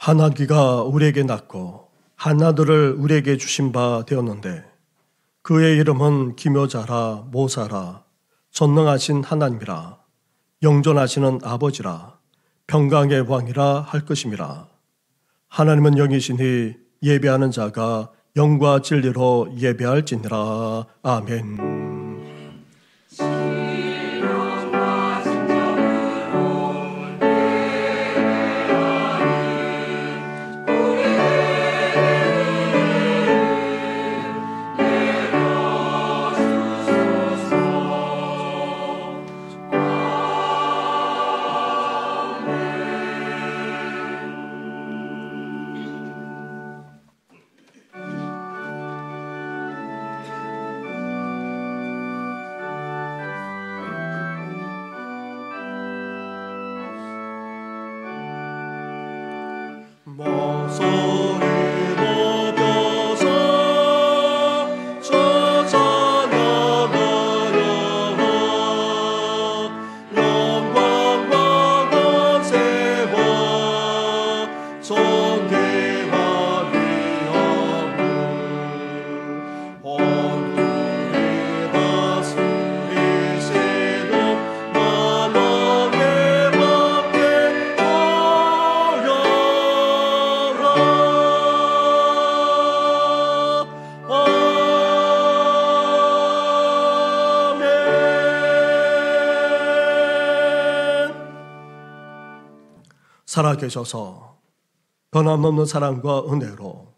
한 아기가 우리에게 낳고 한 아들을 우리에게 주신 바 되었는데 그의 이름은 기묘자라 모사라 전능하신 하나님이라 영존하시는 아버지라 평강의 왕이라 할 것임이라. 하나님은 영이시니 예배하는 자가 영과 진리로 예배할지니라. 아멘. 살아계셔서 변함없는 사랑과 은혜로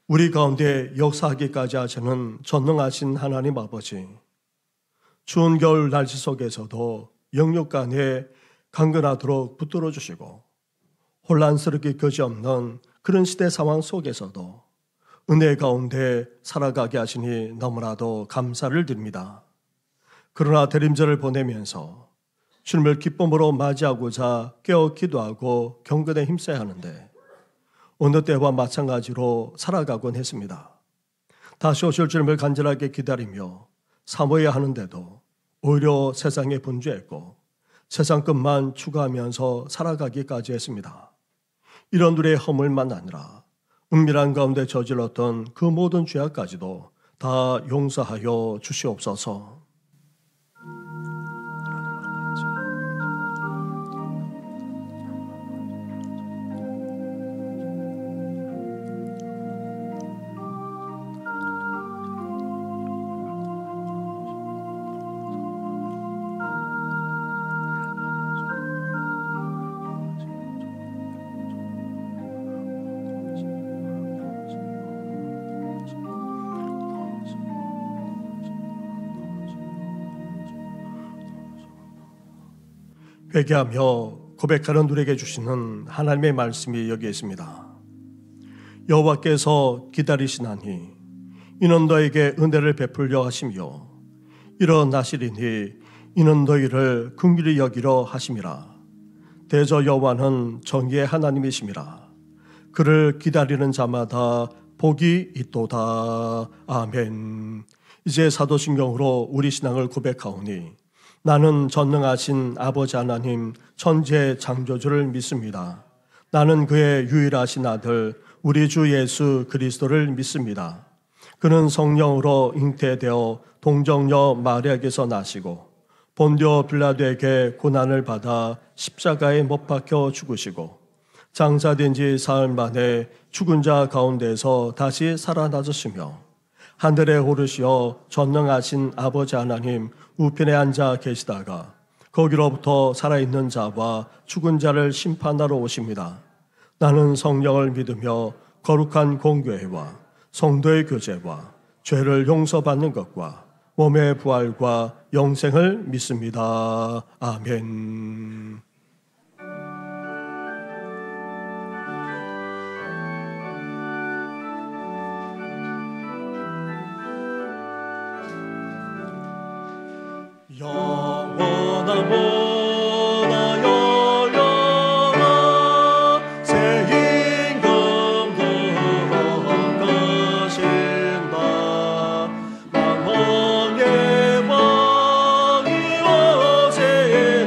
우리 가운데 역사하기까지 하시는 전능하신 하나님 아버지, 추운 겨울 날씨 속에서도 영육간에 강건하도록 붙들어 주시고 혼란스럽게 그지없는 그런 시대 상황 속에서도 은혜 가운데 살아가게 하시니 너무나도 감사를 드립니다. 그러나 대림절을 보내면서 주님을 기쁨으로 맞이하고자 깨어 기도하고 경건에 힘써야 하는데 어느 때와 마찬가지로 살아가곤 했습니다. 다시 오실 주님을 간절하게 기다리며 사모해야 하는데도 오히려 세상에 분주했고 세상 것만 추구하면서 살아가기까지 했습니다. 이런 우리의 허물만 아니라 은밀한 가운데 저질렀던 그 모든 죄악까지도 다 용서하여 주시옵소서. 회개하며 고백하는 우리에게 주시는 하나님의 말씀이 여기에 있습니다. 여호와께서 기다리시나니 이는 너에게 은혜를 베풀려 하시며 일어나시리니 이는 너희를 긍휼히 여기려 하심이라. 대저 여호와는 정의의 하나님이심이라. 그를 기다리는 자마다 복이 있도다. 아멘. 이제 사도신경으로 우리 신앙을 고백하오니 나는 전능하신 아버지 하나님 천지의 창조주를 믿습니다. 나는 그의 유일하신 아들 우리 주 예수 그리스도를 믿습니다. 그는 성령으로 잉태되어 동정녀 마리아에게서 나시고 본디오 빌라도에게 고난을 받아 십자가에 못 박혀 죽으시고 장사된 지 사흘 만에 죽은 자 가운데서 다시 살아나셨으며 하늘에 오르시어 전능하신 아버지 하나님 우편에 앉아 계시다가 거기로부터 살아있는 자와 죽은 자를 심판하러 오십니다. 나는 성령을 믿으며 거룩한 공교회와 성도의 교제와 죄를 용서받는 것과 몸의 부활과 영생을 믿습니다. 아멘. 영원한 문화 열려라 새 임금 들어가신다. 만왕의 왕이 오세니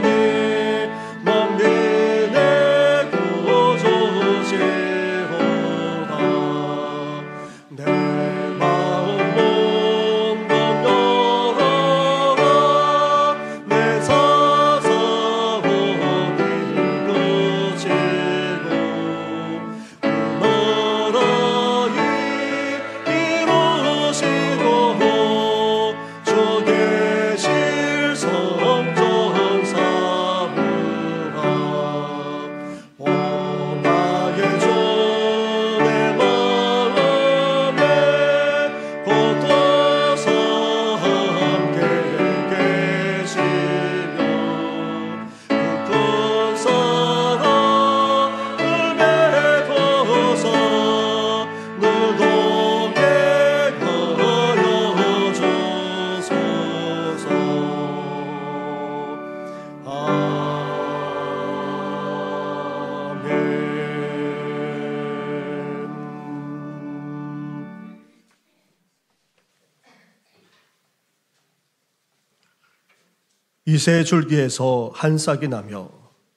이새 줄기에서 한 싹이 나며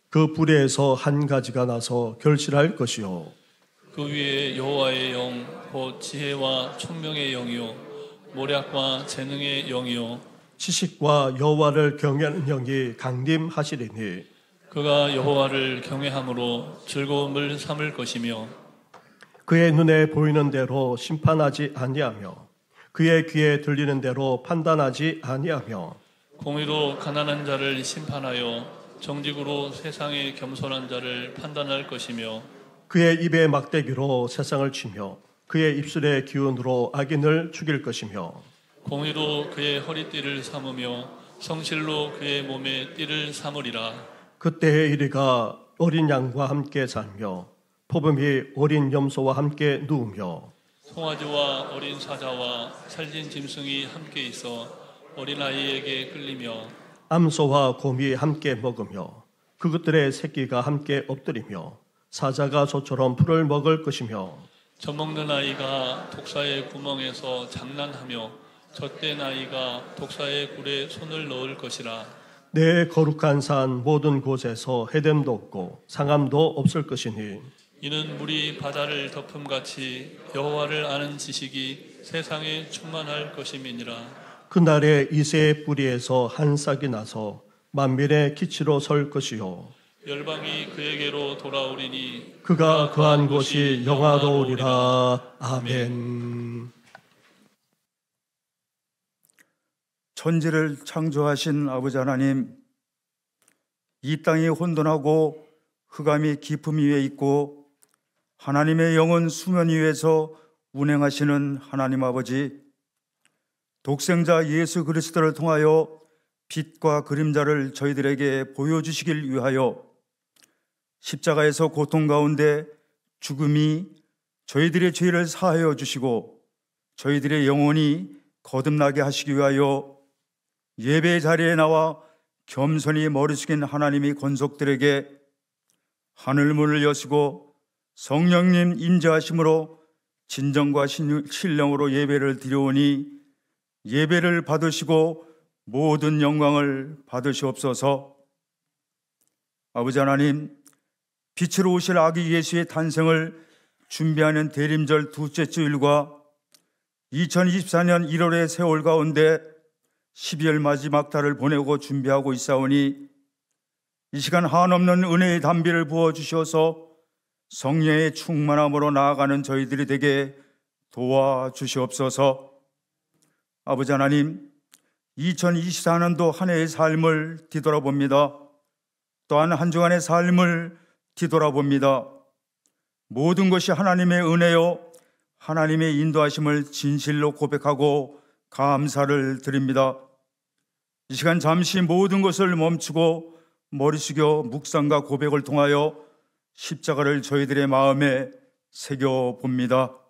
그 뿌리에서 한 가지가 나서 결실할 것이요 그 위에 여호와의 영, 곧 지혜와 총명의 영이요 모략과 재능의 영이요 지식과 여호와를 경외하는 영이 강림하시리니 그가 여호와를 경외함으로 즐거움을 삼을 것이며 그의 눈에 보이는 대로 심판하지 아니하며 그의 귀에 들리는 대로 판단하지 아니하며 공의로 가난한 자를 심판하여 정직으로 세상의 겸손한 자를 판단할 것이며 그의 입의 막대기로 세상을 치며 그의 입술의 기운으로 악인을 죽일 것이며 공의로 그의 허리띠를 삼으며 성실로 그의 몸에 띠를 삼으리라. 그때의 이리가 어린 양과 함께 살며 포범이 어린 염소와 함께 누우며 송아지와 어린 사자와 살진 짐승이 함께 있어 어린아이에게 끌리며 암소와 곰이 함께 먹으며 그것들의 새끼가 함께 엎드리며 사자가 소처럼 풀을 먹을 것이며 젖먹는 아이가 독사의 구멍에서 장난하며 젖된 아이가 독사의 굴에 손을 넣을 것이라. 내 거룩한 산 모든 곳에서 해됨도 없고 상함도 없을 것이니 이는 물이 바다를 덮음같이 여호와를 아는 지식이 세상에 충만할 것임이니라. 그날에 이새의 뿌리에서 한 싹이 나서 만민의 기치로 설 것이요 열방이 그에게로 돌아오리니 그가 거한 곳이 영화로우리라. 아멘. 천지를 창조하신 아버지 하나님, 이 땅이 혼돈하고 흑암이 깊음 위에 있고 하나님의 영은 수면 위에서 운행하시는 하나님 아버지, 독생자 예수 그리스도를 통하여 빛과 그림자를 저희들에게 보여주시길 위하여 십자가에서 고통 가운데 죽음이 저희들의 죄를 사하여 주시고 저희들의 영혼이 거듭나게 하시기 위하여 예배 자리에 나와 겸손히 머리 숙인 하나님이 권속들에게 하늘문을 여시고 성령님 임재하심으로 진정과 신령으로 예배를 드려오니 예배를 받으시고 모든 영광을 받으시옵소서. 아버지 하나님, 빛으로 오실 아기 예수의 탄생을 준비하는 대림절 둘째 주일과 2024년 1월의 세월 가운데 12월 마지막 달을 보내고 준비하고 있사오니 이 시간 한없는 은혜의 담비를 부어주셔서 성령의 충만함으로 나아가는 저희들이 되게 도와주시옵소서. 아버지 하나님, 2024년도 한 해의 삶을 뒤돌아봅니다. 또한 한 주간의 삶을 뒤돌아봅니다. 모든 것이 하나님의 은혜요 하나님의 인도하심을 진실로 고백하고 감사를 드립니다. 이 시간 잠시 모든 것을 멈추고 머리 숙여 묵상과 고백을 통하여 십자가를 저희들의 마음에 새겨봅니다.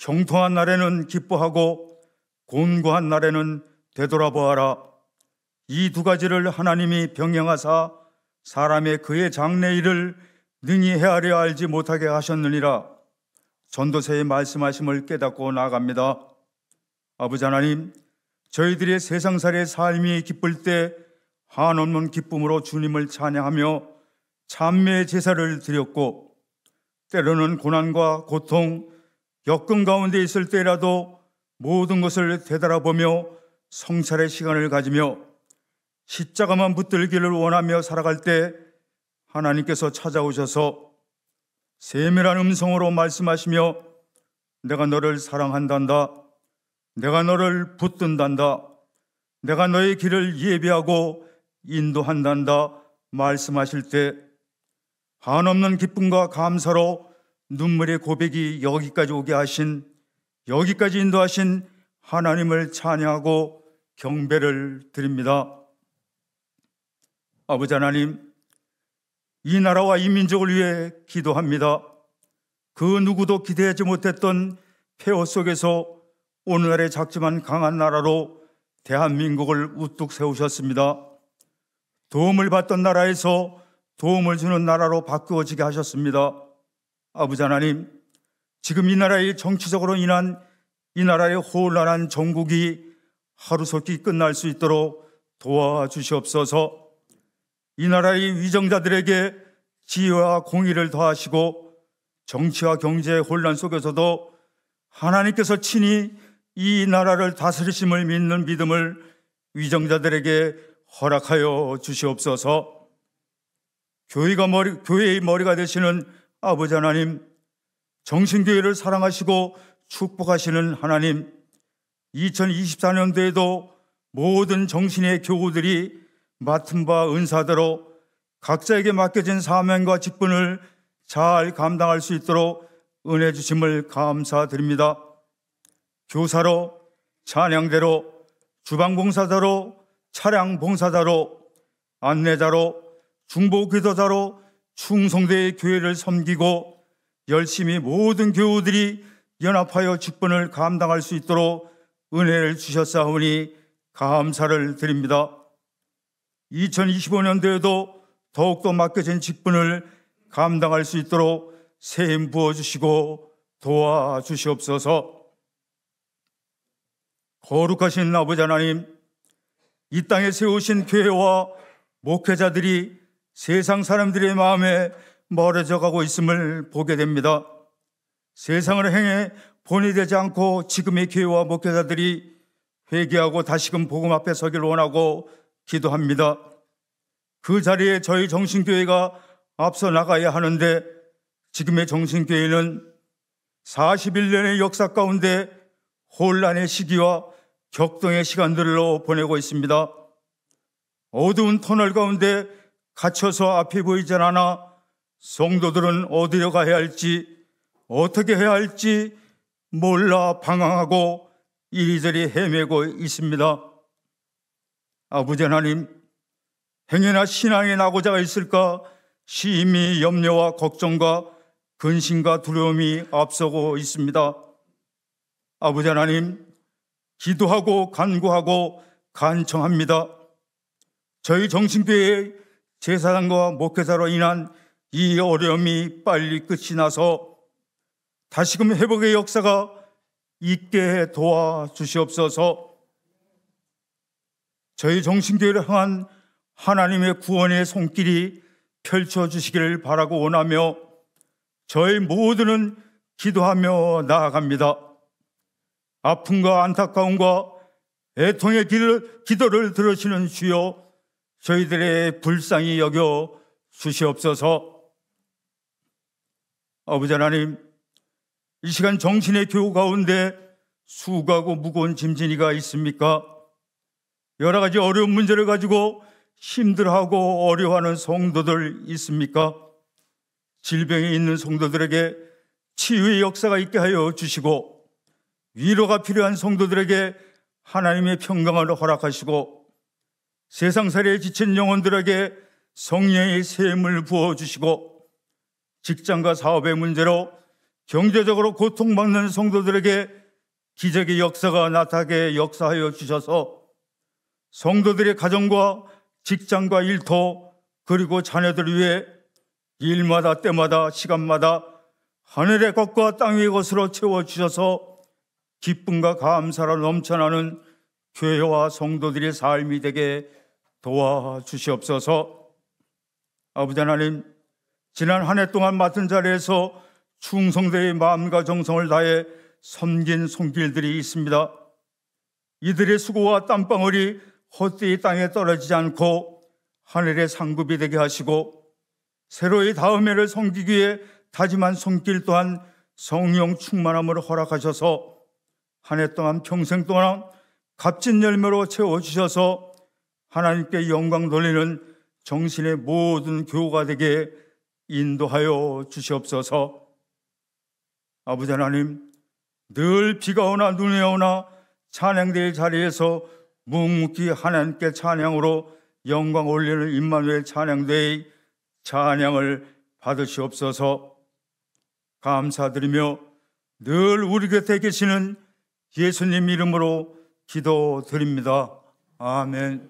형통한 날에는 기뻐하고 곤고한 날에는 되돌아보아라. 이 두 가지를 하나님이 병행하사 사람의 그의 장래일을 능히 헤아려 알지 못하게 하셨느니라. 전도서에 말씀하심을 깨닫고 나아갑니다. 아버지 하나님, 저희들의 세상살이의 삶이 기쁠 때 한없는 기쁨으로 주님을 찬양하며 찬미의 제사를 드렸고 때로는 고난과 고통, 역경 가운데 있을 때라도 모든 것을 되돌아보며 성찰의 시간을 가지며 십자가만 붙들기를 원하며 살아갈 때 하나님께서 찾아오셔서 세밀한 음성으로 말씀하시며 내가 너를 사랑한단다. 내가 너를 붙든단다. 내가 너의 길을 예비하고 인도한단다 말씀하실 때 한없는 기쁨과 감사로 눈물의 고백이 여기까지 오게 하신, 여기까지 인도하신 하나님을 찬양하고 경배를 드립니다. 아버지 하나님, 이 나라와 이 민족을 위해 기도합니다. 그 누구도 기대하지 못했던 폐허 속에서 오늘날의 작지만 강한 나라로 대한민국을 우뚝 세우셨습니다. 도움을 받던 나라에서 도움을 주는 나라로 바꾸어지게 하셨습니다. 아버지 하나님, 지금 이 나라의 정치적으로 인한 이 나라의 혼란한 정국이 하루속히 끝날 수 있도록 도와주시옵소서. 이 나라의 위정자들에게 지혜와 공의를 더하시고 정치와 경제의 혼란 속에서도 하나님께서 친히 이 나라를 다스리심을 믿는 믿음을 위정자들에게 허락하여 주시옵소서. 교회의 머리가 되시는 아버지 하나님, 정신교회를 사랑하시고 축복하시는 하나님, 2024년도에도 모든 정신의 교우들이 맡은 바 은사대로 각자에게 맡겨진 사명과 직분을 잘 감당할 수 있도록 은혜 주심을 감사드립니다. 교사로, 찬양대로, 주방봉사자로, 차량봉사자로, 안내자로, 중보기도자로 충성되이 교회를 섬기고 열심히 모든 교우들이 연합하여 직분을 감당할 수 있도록 은혜를 주셨사오니 감사를 드립니다. 2025년도에도 더욱더 맡겨진 직분을 감당할 수 있도록 새 힘 부어주시고 도와주시옵소서. 거룩하신 아버지 하나님, 이 땅에 세우신 교회와 목회자들이 세상 사람들의 마음에 멀어져 가고 있음을 보게 됩니다. 세상을 행해 본이 되지 않고 지금의 교회와 목회자들이 회개하고 다시금 복음 앞에 서기를 원하고 기도합니다. 그 자리에 저희 정신교회가 앞서 나가야 하는데 지금의 정신교회는 41년의 역사 가운데 혼란의 시기와 격동의 시간들로 보내고 있습니다. 어두운 터널 가운데 갇혀서 앞이 보이지 않아 성도들은 어디로 가야 할지 어떻게 해야 할지 몰라 방황하고 이리저리 헤매고 있습니다. 아버지 하나님, 행여나 신앙의 낙오자가 있을까 심히 염려와 걱정과 근심과 두려움이 앞서고 있습니다. 아버지 하나님, 기도하고 간구하고 간청합니다. 저희 정신교회의 제사장과 목회자로 인한 이 어려움이 빨리 끝이 나서 다시금 회복의 역사가 있게 도와주시옵소서. 저희 정신교회를 향한 하나님의 구원의 손길이 펼쳐주시기를 바라고 원하며 저희 모두는 기도하며 나아갑니다. 아픔과 안타까움과 애통의 기도를 들으시는 주여, 저희들의 불쌍히 여겨 주시옵소서. 아버지 하나님, 이 시간 정신의 교우 가운데 수고하고 무거운 짐진이가 있습니까? 여러 가지 어려운 문제를 가지고 힘들어하고 어려워하는 성도들 있습니까? 질병이 있는 성도들에게 치유의 역사가 있게 하여 주시고 위로가 필요한 성도들에게 하나님의 평강을 허락하시고 세상살이에 지친 영혼들에게 성령의 샘을 부어주시고 직장과 사업의 문제로 경제적으로 고통받는 성도들에게 기적의 역사가 나타나게 역사하여 주셔서 성도들의 가정과 직장과 일터 그리고 자녀들을 위해 일마다 때마다 시간마다 하늘의 것과 땅 위의 것으로 채워주셔서 기쁨과 감사로 넘쳐나는 교회와 성도들의 삶이 되게 도와주시옵소서. 아버지 하나님, 지난 한 해 동안 맡은 자리에서 충성되의 마음과 정성을 다해 섬긴 손길들이 있습니다. 이들의 수고와 땀방울이 헛되이 땅에 떨어지지 않고 하늘의 상급이 되게 하시고 새로이 다음 해를 섬기기 위해 다짐한 손길 또한 성령 충만함으로 허락하셔서 한 해 동안 평생 동안 값진 열매로 채워주셔서 하나님께 영광 돌리는 정신의 모든 교우가 되게 인도하여 주시옵소서. 아버지 하나님, 늘 비가 오나 눈이 오나 찬양대의 자리에서 묵묵히 하나님께 찬양으로 영광 올리는 임마누엘 찬양대의 찬양을 받으시옵소서. 감사드리며 늘 우리 곁에 계시는 예수님 이름으로 기도드립니다. 아멘.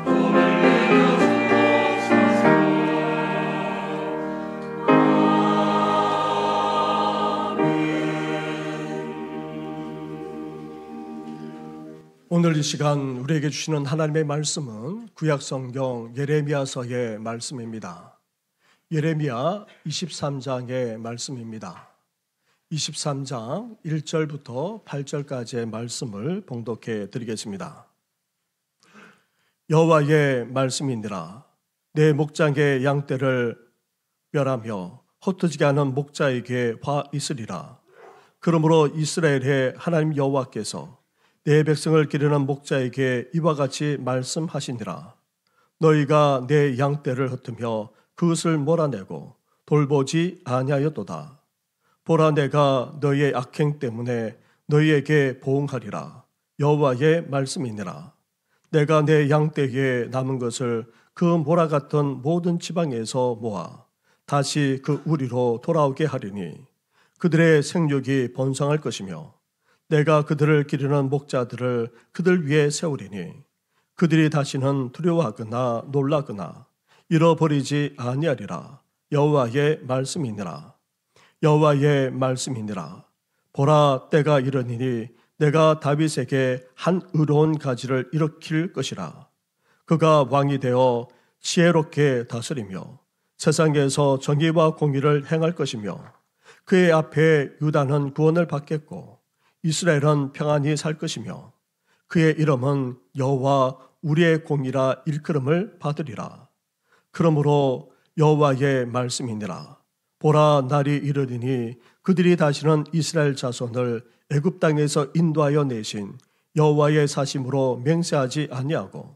봄을 오늘 이 시간 우리에게 주시는 하나님의 말씀은 구약성경 예레미야서의 말씀입니다. 예레미야 23장의 말씀입니다. 23장 1절부터 8절까지의 말씀을 봉독해 드리겠습니다. 여호와의 말씀이니라. 내 목장의 양떼를 멸하며 흩어지게 하는 목자에게 화 있으리라. 그러므로 이스라엘의 하나님 여호와께서 내 백성을 기르는 목자에게 이와 같이 말씀하시니라. 너희가 내 양떼를 흩으며 그것을 몰아내고 돌보지 아니하였도다. 보라, 내가 너희의 악행 때문에 너희에게 보응하리라. 여호와의 말씀이니라. 내가 내 양떼에 남은 것을 그 모라 같은 모든 지방에서 모아 다시 그 우리로 돌아오게 하리니 그들의 생육이 번성할 것이며 내가 그들을 기르는 목자들을 그들 위에 세우리니 그들이 다시는 두려워하거나 놀라거나 잃어버리지 아니하리라. 여호와의 말씀이니라. 여호와의 말씀이니라. 보라, 때가 이르니니 내가 다윗에게 한 의로운 가지를 일으킬 것이라. 그가 왕이 되어 지혜롭게 다스리며 세상에서 정의와 공의를 행할 것이며 그의 앞에 유다는 구원을 받겠고 이스라엘은 평안히 살 것이며 그의 이름은 여호와 우리의 공이라 일컬음을 받으리라. 그러므로 여호와의 말씀이니라. 보라, 날이 이르리니 그들이 다시는 이스라엘 자손을 애굽 땅에서 인도하여 내신 여호와의 사심으로 맹세하지 아니하고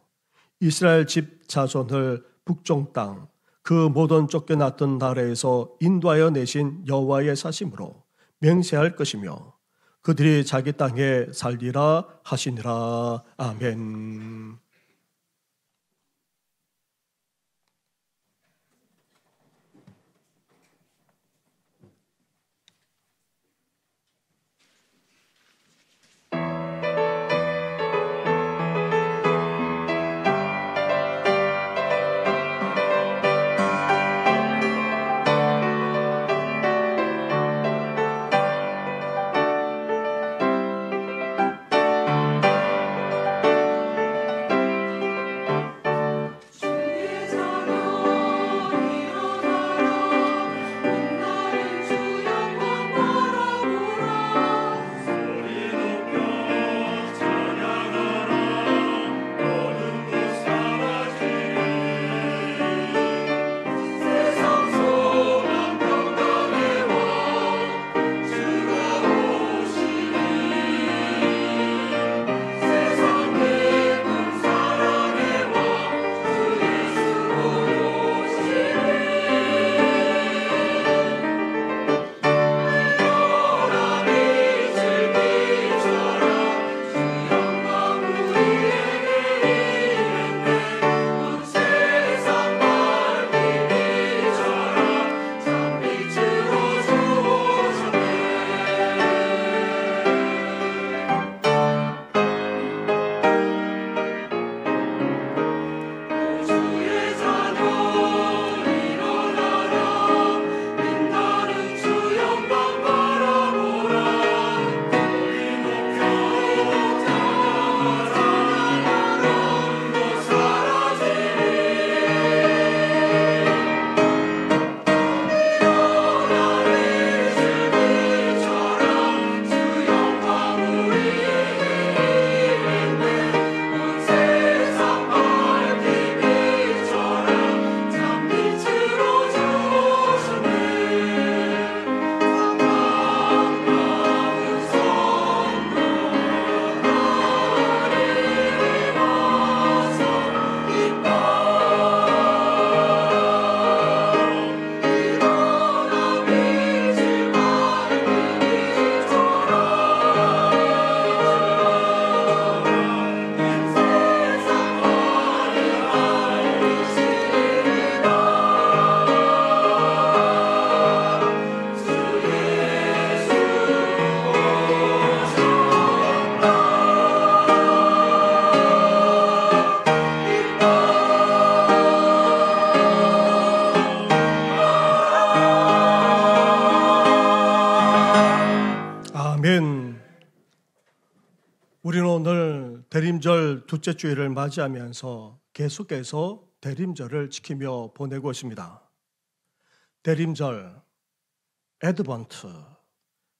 이스라엘 집 자손을 북쪽 땅 그 모든 쫓겨났던 나라에서 인도하여 내신 여호와의 사심으로 맹세할 것이며 그들이 자기 땅에 살리라 하시니라. 아멘. 우리는 오늘 대림절 둘째 주일을 맞이하면서 계속해서 대림절을 지키며 보내고 있습니다. 대림절, 에드번트라고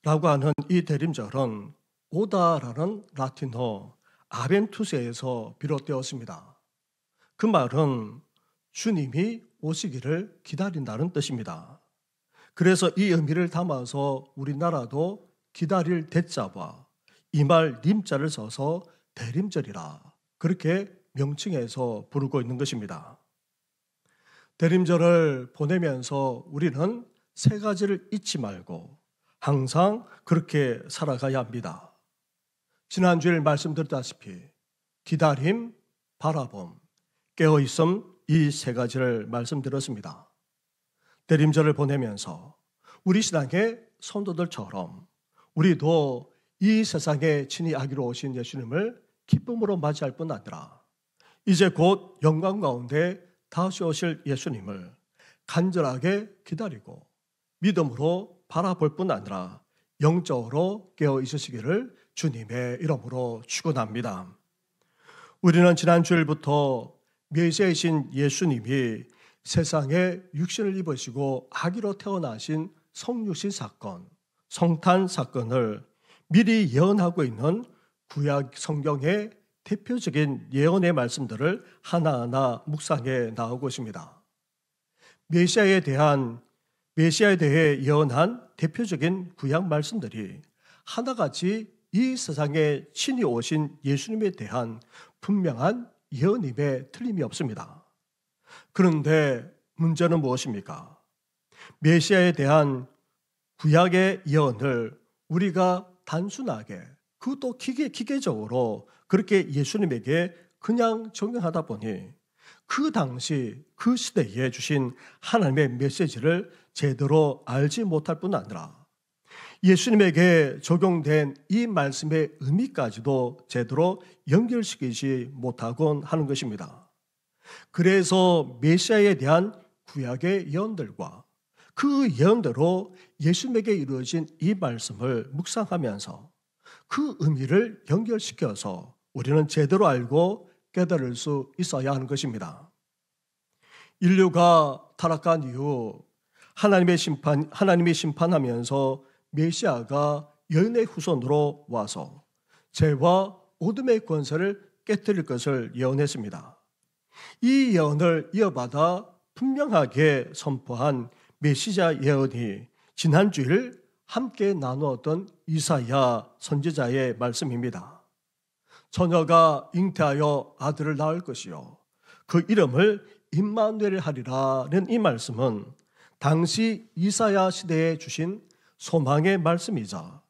하는 이 대림절은 오다라는 라틴어 아벤투스에서 비롯되었습니다. 그 말은 주님이 오시기를 기다린다는 뜻입니다. 그래서 이 의미를 담아서 우리나라도 기다릴 대자와 이 말 림자를 써서 대림절이라 그렇게 명칭해서 부르고 있는 것입니다. 대림절을 보내면서 우리는 세 가지를 잊지 말고 항상 그렇게 살아가야 합니다. 지난주에 말씀드렸다시피 기다림, 바라봄, 깨어있음 이 세 가지를 말씀드렸습니다. 대림절을 보내면서 우리 신앙의 성도들처럼 우리도 이 세상에 친히 아기로 오신 예수님을 기쁨으로 맞이할 뿐 아니라 이제 곧 영광 가운데 다시 오실 예수님을 간절하게 기다리고 믿음으로 바라볼 뿐 아니라 영적으로 깨어 있으시기를 주님의 이름으로 축원합니다. 우리는 지난 주일부터 메시아이신 예수님이 세상에 육신을 입으시고 아기로 태어나신 성육신 사건, 성탄 사건을 미리 예언하고 있는 구약 성경의 대표적인 예언의 말씀들을 하나하나 묵상해 나오고 있습니다. 메시아에 대해 예언한 대표적인 구약 말씀들이 하나같이 이 세상에 친히 오신 예수님에 대한 분명한 예언임에 틀림이 없습니다. 그런데 문제는 무엇입니까? 메시아에 대한 구약의 예언을 우리가 단순하게 그것도 기계적으로 그렇게 예수님에게 그냥 적용하다 보니 그 당시 그 시대에 주신 하나님의 메시지를 제대로 알지 못할 뿐 아니라 예수님에게 적용된 이 말씀의 의미까지도 제대로 연결시키지 못하곤 하는 것입니다. 그래서 메시아에 대한 구약의 예언들과 그 예언대로 예수님에게 이루어진 이 말씀을 묵상하면서 그 의미를 연결시켜서 우리는 제대로 알고 깨달을 수 있어야 하는 것입니다. 인류가 타락한 이후 하나님이 심판하면서 메시아가 여인의 후손으로 와서 죄와 어둠의 권세를 깨뜨릴 것을 예언했습니다. 이 예언을 이어받아 분명하게 선포한 메시아 예언이 지난 주일 함께 나누었던 이사야 선지자의 말씀입니다. 처녀가 잉태하여 아들을 낳을 것이요 그 이름을 임마누엘 하리라는 이 말씀은 당시 이사야 시대에 주신 소망의 말씀이자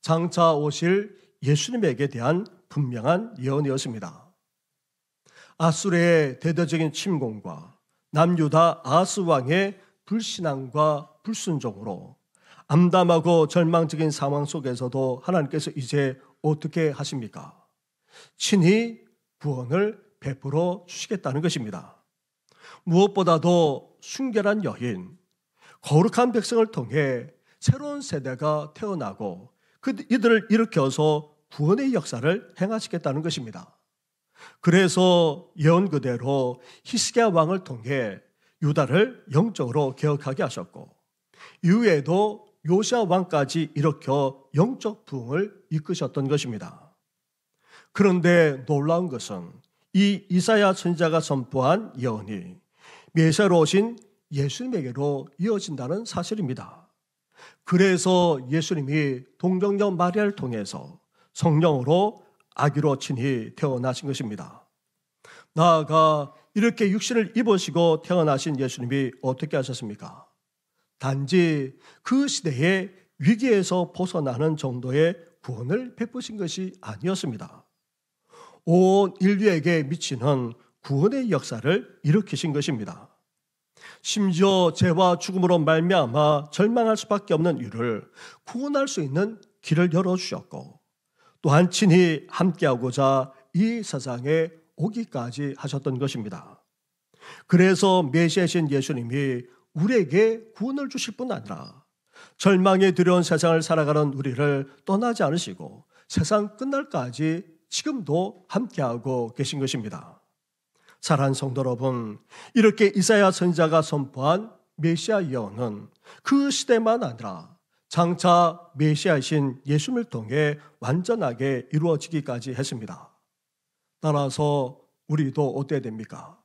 장차 오실 예수님에게 대한 분명한 예언이었습니다. 아수르의 대대적인 침공과 남유다 아스 왕의 불신앙과 불순종으로 암담하고 절망적인 상황 속에서도 하나님께서 이제 어떻게 하십니까? 친히 구원을 베풀어 주시겠다는 것입니다. 무엇보다도 순결한 여인, 거룩한 백성을 통해 새로운 세대가 태어나고 이들을 일으켜서 구원의 역사를 행하시겠다는 것입니다. 그래서 예언 그대로 히스기야 왕을 통해 유다를 영적으로 개혁하게 하셨고 이후에도 요시야 왕까지 일으켜 영적 부흥을 이끄셨던 것입니다. 그런데 놀라운 것은 이 이사야 선지자가 선포한 예언이 메시아로 오신 예수님에게로 이어진다는 사실입니다. 그래서 예수님이 동정녀 마리아를 통해서 성령으로 아기로 친히 태어나신 것입니다. 나아가 이렇게 육신을 입으시고 태어나신 예수님이 어떻게 하셨습니까? 단지 그 시대의 위기에서 벗어나는 정도의 구원을 베푸신 것이 아니었습니다. 온 인류에게 미치는 구원의 역사를 일으키신 것입니다. 심지어 죄와 죽음으로 말미암아 절망할 수밖에 없는 이를 구원할 수 있는 길을 열어주셨고 또한 친히 함께하고자 이 세상에 오기까지 하셨던 것입니다. 그래서 메시아신 예수님이 우리에게 구원을 주실 뿐 아니라 절망에 두려운 세상을 살아가는 우리를 떠나지 않으시고 세상 끝날까지 지금도 함께하고 계신 것입니다. 사랑하는 성도 여러분, 이렇게 이사야 선지자가 선포한 메시아 예언은 그 시대만 아니라 장차 메시아이신 예수님을 통해 완전하게 이루어지기까지 했습니다. 따라서 우리도 어때야 됩니까?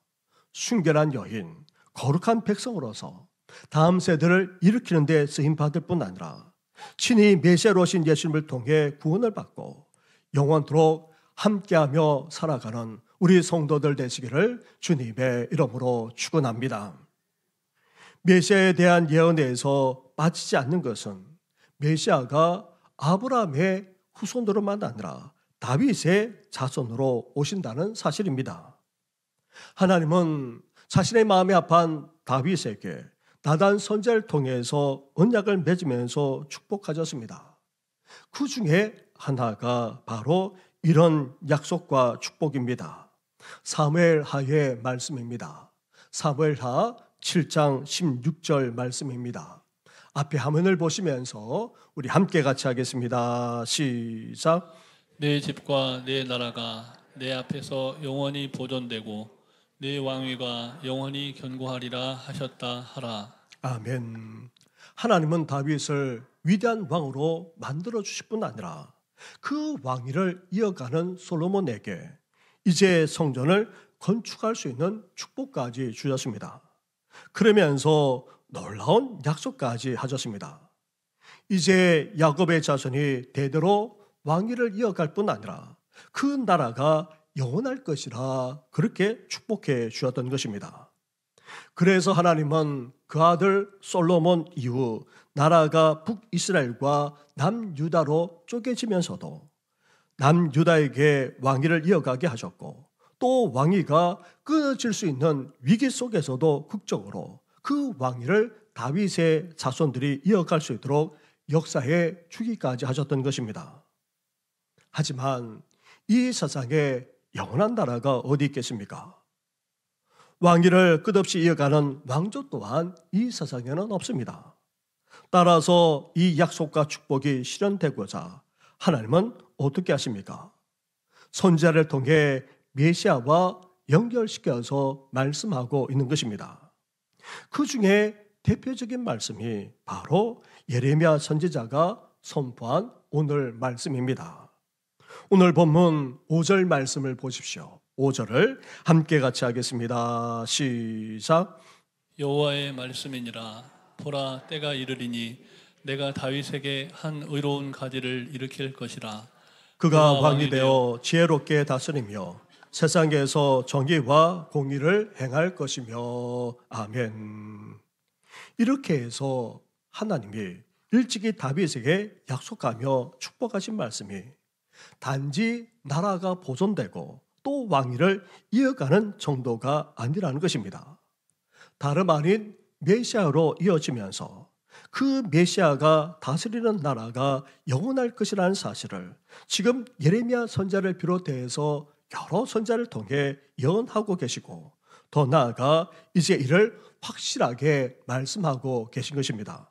순결한 여인, 거룩한 백성으로서 다음 세대를 일으키는 데 쓰임받을 뿐 아니라 친히 메시아로 오신 예수님을 통해 구원을 받고 영원토록 함께하며 살아가는 우리 성도들 되시기를 주님의 이름으로 축원합니다. 메시아에 대한 예언에서 빠지지 않는 것은 메시아가 아브라함의 후손으로만 아니라 다윗의 자손으로 오신다는 사실입니다. 하나님은 자신의 마음에 합한 다윗에게 나단 선지자를 통해서 언약을 맺으면서 축복하셨습니다. 그 중에 하나가 바로 이런 약속과 축복입니다. 사무엘하의 말씀입니다. 사무엘하 7장 16절 말씀입니다. 앞에 화면을 보시면서 우리 함께 같이 하겠습니다. 시작. 내 집과 내 나라가 내 앞에서 영원히 보존되고 내 왕위가 영원히 견고하리라 하셨다 하라. 아멘. 하나님은 다윗을 위대한 왕으로 만들어 주실 뿐 아니라 그 왕위를 이어가는 솔로몬에게 이제 성전을 건축할 수 있는 축복까지 주셨습니다. 그러면서 놀라운 약속까지 하셨습니다. 이제 야곱의 자손이 대대로 왕위를 이어갈 뿐 아니라 그 나라가 영원할 것이라 그렇게 축복해 주었던 것입니다. 그래서 하나님은 그 아들 솔로몬 이후 나라가 북이스라엘과 남유다로 쪼개지면서도 남유다에게 왕위를 이어가게 하셨고 또 왕위가 끊어질 수 있는 위기 속에서도 극적으로 그 왕위를 다윗의 자손들이 이어갈 수 있도록 역사에 주기까지 하셨던 것입니다. 하지만 이 세상에 영원한 나라가 어디 있겠습니까? 왕위를 끝없이 이어가는 왕조 또한 이 세상에는 없습니다. 따라서 이 약속과 축복이 실현되고자 하나님은 어떻게 하십니까? 선지자를 통해 메시아와 연결시켜서 말씀하고 있는 것입니다. 그 중에 대표적인 말씀이 바로 예레미야 선지자가 선포한 오늘 말씀입니다. 오늘 본문 5절 말씀을 보십시오. 5절을 함께 같이 하겠습니다. 시작. 여호와의 말씀이니라. 보라, 때가 이르리니 내가 다윗에게 한 의로운 가지를 일으킬 것이라. 그가 왕이 되어 지혜롭게 다스리며 세상에서 정의와 공의를 행할 것이며. 아멘. 이렇게 해서 하나님이 일찍이 다윗에게 약속하며 축복하신 말씀이 단지 나라가 보존되고 또 왕위를 이어가는 정도가 아니라는 것입니다. 다름 아닌 메시아로 이어지면서 그 메시아가 다스리는 나라가 영원할 것이라는 사실을 지금 예레미야 선지자를 비롯해서 여러 선지자를 통해 예언하고 계시고 더 나아가 이제 이를 확실하게 말씀하고 계신 것입니다.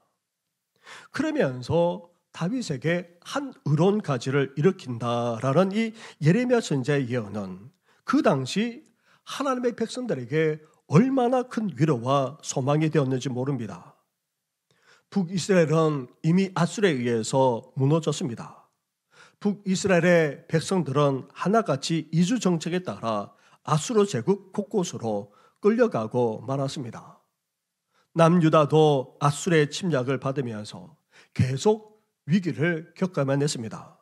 그러면서 다윗에게 한 의로운 가지를 일으킨다라는 이 예레미야 선지자의 예언은 그 당시 하나님의 백성들에게 얼마나 큰 위로와 소망이 되었는지 모릅니다. 북이스라엘은 이미 아수르에 의해서 무너졌습니다. 북이스라엘의 백성들은 하나같이 이주 정책에 따라 아수르 제국 곳곳으로 끌려가고 말았습니다. 남유다도 아수르의 침략을 받으면서 계속 위기를 겪어야만 했습니다.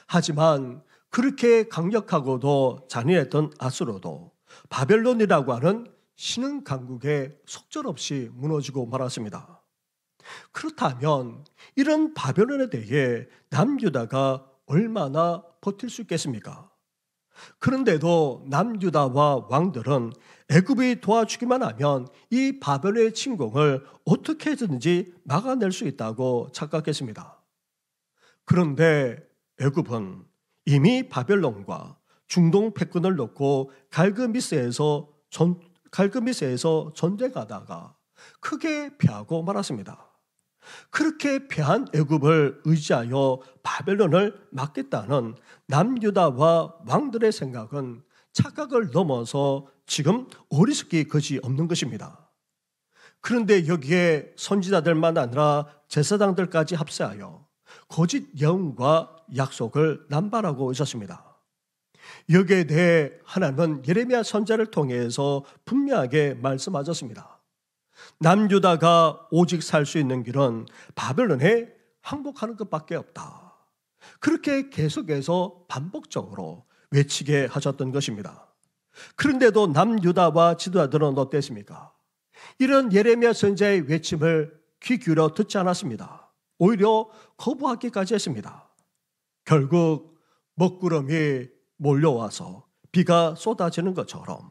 하지만 그렇게 강력하고도 잔인했던 아수르도 바벨론이라고 하는 신흥 강국에 속절없이 무너지고 말았습니다. 그렇다면 이런 바벨론에 대해 남유다가 얼마나 버틸 수 있겠습니까? 그런데도 남유다와 왕들은 애굽이 도와주기만 하면 이 바벨론의 침공을 어떻게든지 막아낼 수 있다고 착각했습니다. 그런데 애굽은 이미 바벨론과 중동 패권을 놓고 갈그미스에서 전쟁하다가 크게 패하고 말았습니다. 그렇게 패한 애굽을 의지하여 바벨론을 막겠다는 남유다와 왕들의 생각은 착각을 넘어서 지금 어리석기 그지 없는 것입니다. 그런데 여기에 선지자들만 아니라 제사장들까지 합세하여 거짓 예언과 약속을 남발하고 있었습니다. 여기에 대해 하나님은 예레미야 선지자를 통해서 분명하게 말씀하셨습니다. 남유다가 오직 살 수 있는 길은 바벨론에 항복하는 것밖에 없다. 그렇게 계속해서 반복적으로 외치게 하셨던 것입니다. 그런데도 남유다와 지도자들은 어땠습니까? 이런 예레미야 선지자의 외침을 귀 기울여 듣지 않았습니다. 오히려 거부하기까지 했습니다. 결국 먹구름이 몰려와서 비가 쏟아지는 것처럼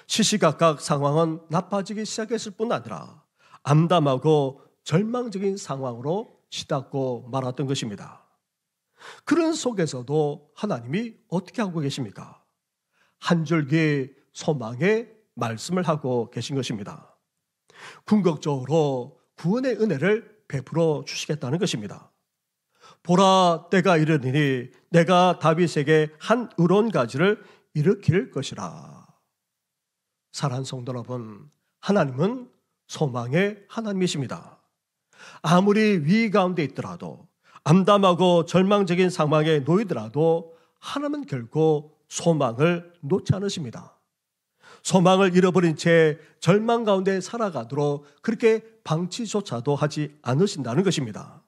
시시각각 상황은 나빠지기 시작했을 뿐 아니라 암담하고 절망적인 상황으로 치닫고 말았던 것입니다. 그런 속에서도 하나님이 어떻게 하고 계십니까? 한 줄기 소망의 말씀을 하고 계신 것입니다. 궁극적으로 구원의 은혜를 베풀어 주시겠다는 것입니다. 보라, 때가 이르리니 내가 다윗에게 한 의로운 가지를 일으킬 것이라. 사랑하는 성도 여러분, 하나님은 소망의 하나님이십니다. 아무리 위기 가운데 있더라도, 암담하고 절망적인 상황에 놓이더라도 하나님은 결코 소망을 놓지 않으십니다. 소망을 잃어버린 채 절망 가운데 살아가도록 그렇게 방치조차도 하지 않으신다는 것입니다.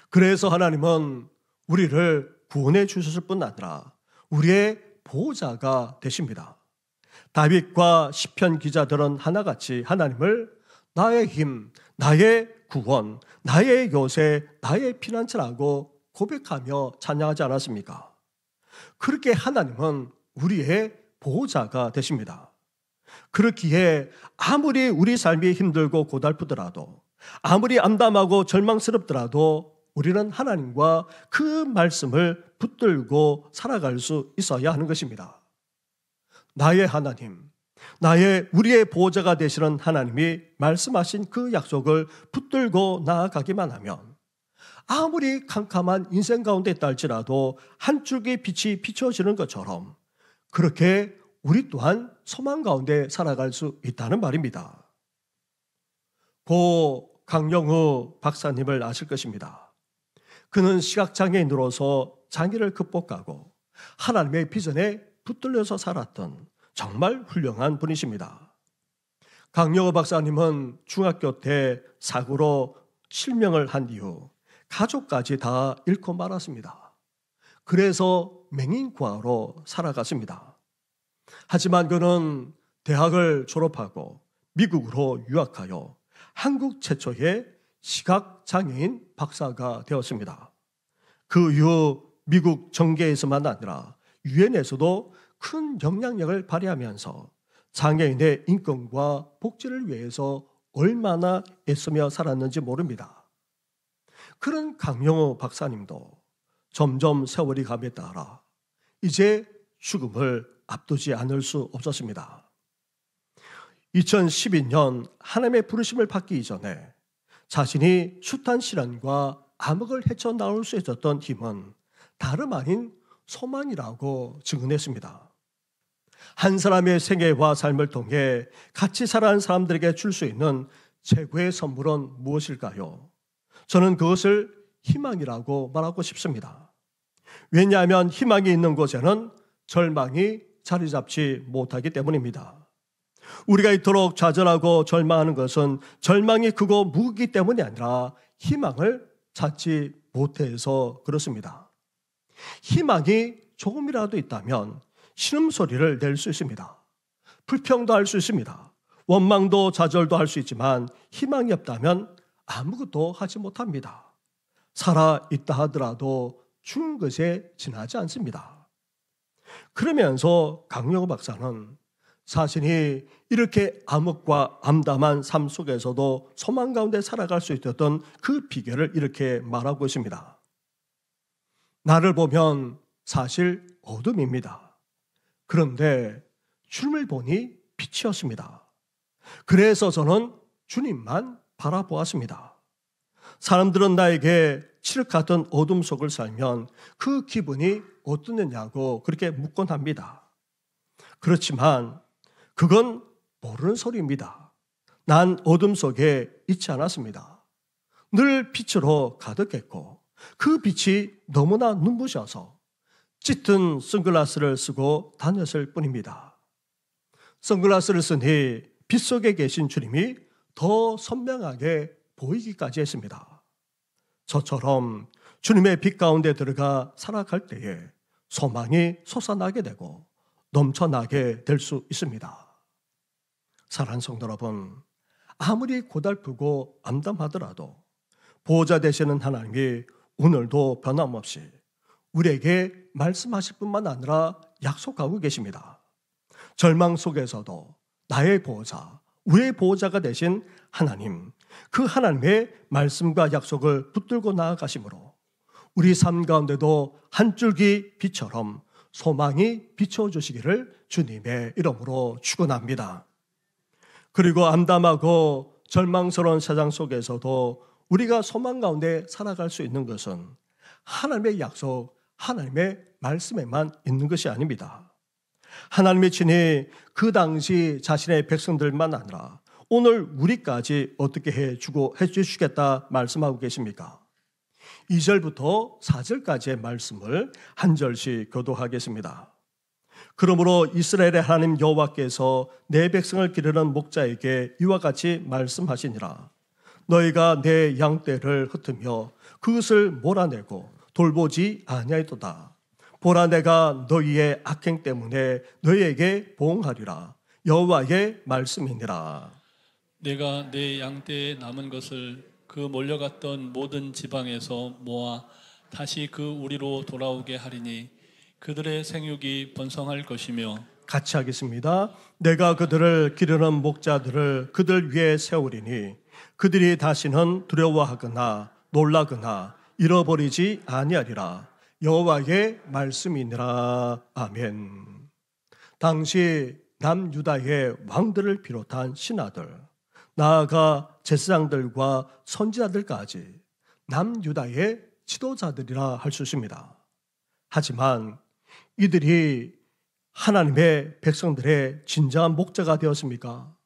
그래서 하나님은 우리를 구원해 주셨을 뿐 아니라 우리의 보호자가 되십니다. 다윗과 시편 기자들은 하나같이 하나님을 나의 힘, 나의 구원, 나의 요새, 나의 피난처라고 고백하며 찬양하지 않았습니까? 그렇게 하나님은 우리의 보호자가 되십니다. 그렇기에 아무리 우리 삶이 힘들고 고달프더라도, 아무리 암담하고 절망스럽더라도 우리는 하나님과 그 말씀을 붙들고 살아갈 수 있어야 하는 것입니다. 나의 하나님, 우리의 보호자가 되시는 하나님이 말씀하신 그 약속을 붙들고 나아가기만 하면 아무리 캄캄한 인생 가운데 있다 할지라도 한 줄기 빛이 비춰지는 것처럼 그렇게 우리 또한 소망 가운데 살아갈 수 있다는 말입니다. 고 강영우 박사님을 아실 것입니다. 그는 시각장애인으로서 장애를 극복하고 하나님의 비전에 붙들려서 살았던 정말 훌륭한 분이십니다. 강영우 박사님은 중학교 때 사고로 실명을 한 이후 가족까지 다 잃고 말았습니다. 그래서 맹인과로 살아갔습니다. 하지만 그는 대학을 졸업하고 미국으로 유학하여 한국 최초의 시각장애인 박사가 되었습니다. 그 이후 미국 정계에서만 아니라 유엔에서도 큰 영향력을 발휘하면서 장애인의 인권과 복지를 위해서 얼마나 애쓰며 살았는지 모릅니다. 그런 강영호 박사님도 점점 세월이 감에 따라 이제 죽음을 앞두지 않을 수 없었습니다. 2012년 하나님의 부르심을 받기 이전에 자신이 숱한 시련과 암흑을 헤쳐나올 수 있었던 힘은 다름 아닌 소망이라고 증언했습니다. 한 사람의 생애와 삶을 통해 같이 살아가는 사람들에게 줄 수 있는 최고의 선물은 무엇일까요? 저는 그것을 희망이라고 말하고 싶습니다. 왜냐하면 희망이 있는 곳에는 절망이 자리 잡지 못하기 때문입니다. 우리가 이토록 좌절하고 절망하는 것은 절망이 크고 무겁기 때문이 아니라 희망을 찾지 못해서 그렇습니다. 희망이 조금이라도 있다면 신음소리를 낼 수 있습니다. 불평도 할 수 있습니다. 원망도 좌절도 할 수 있지만 희망이 없다면 아무것도 하지 못합니다. 살아있다 하더라도 죽은 것에 지나지 않습니다. 그러면서 강영호 박사는 자신이 이렇게 암흑과 암담한 삶 속에서도 소망 가운데 살아갈 수 있었던 그 비결을 이렇게 말하고 있습니다. 나를 보면 사실 어둠입니다. 그런데 주님을 보니 빛이었습니다. 그래서 저는 주님만 바라보았습니다. 사람들은 나에게 칠흑 같은 어둠 속을 살면 그 기분이 어떠느냐고 그렇게 묻곤 합니다. 그렇지만 그건 모르는 소리입니다. 난 어둠 속에 있지 않았습니다. 늘 빛으로 가득했고 그 빛이 너무나 눈부셔서 짙은 선글라스를 쓰고 다녔을 뿐입니다. 선글라스를 쓰니 빛 속에 계신 주님이 더 선명하게 보이기까지 했습니다. 저처럼 주님의 빛 가운데 들어가 살아갈 때에 소망이 솟아나게 되고 넘쳐나게 될 수 있습니다. 사랑하는 성도 여러분, 아무리 고달프고 암담하더라도 보호자 되시는 하나님이 오늘도 변함없이 우리에게 말씀하실 뿐만 아니라 약속하고 계십니다. 절망 속에서도 나의 보호자, 우리의 보호자가 되신 하나님, 그 하나님의 말씀과 약속을 붙들고 나아가심으로 우리 삶 가운데도 한 줄기 빛처럼 소망이 비춰주시기를 주님의 이름으로 축원합니다. 그리고 암담하고 절망스러운 세상 속에서도 우리가 소망 가운데 살아갈 수 있는 것은 하나님의 약속, 하나님의 말씀에만 있는 것이 아닙니다. 하나님의 친히 그 당시 자신의 백성들만 아니라 오늘 우리까지 어떻게 해주시겠다 말씀하고 계십니까? 2절부터 4절까지의 말씀을 한 절씩 교도하겠습니다. 그러므로 이스라엘의 하나님 여호와께서 내 백성을 기르는 목자에게 이와 같이 말씀하시니라. 너희가 내 양떼를 흩으며 그것을 몰아내고 돌보지 아니하였도다. 보라, 내가 너희의 악행 때문에 너희에게 보응하리라. 여호와의 말씀이니라. 내가 내 양떼에 남은 것을 그 몰려갔던 모든 지방에서 모아 다시 그 우리로 돌아오게 하리니 그들의 생육이 번성할 것이며. 같이 하겠습니다. 내가 그들을 기르는 목자들을 그들 위에 세우리니 그들이 다시는 두려워하거나 놀라거나 잃어버리지 아니하리라. 여호와의 말씀이니라. 아멘. 당시 남유다의 왕들을 비롯한 신하들, 나아가 제사장들과 선지자들까지 남유다의 지도자들이라 할 수 있습니다. 하지만 이들이 하나님의 백성들의 진정한 목자가 되었습니까?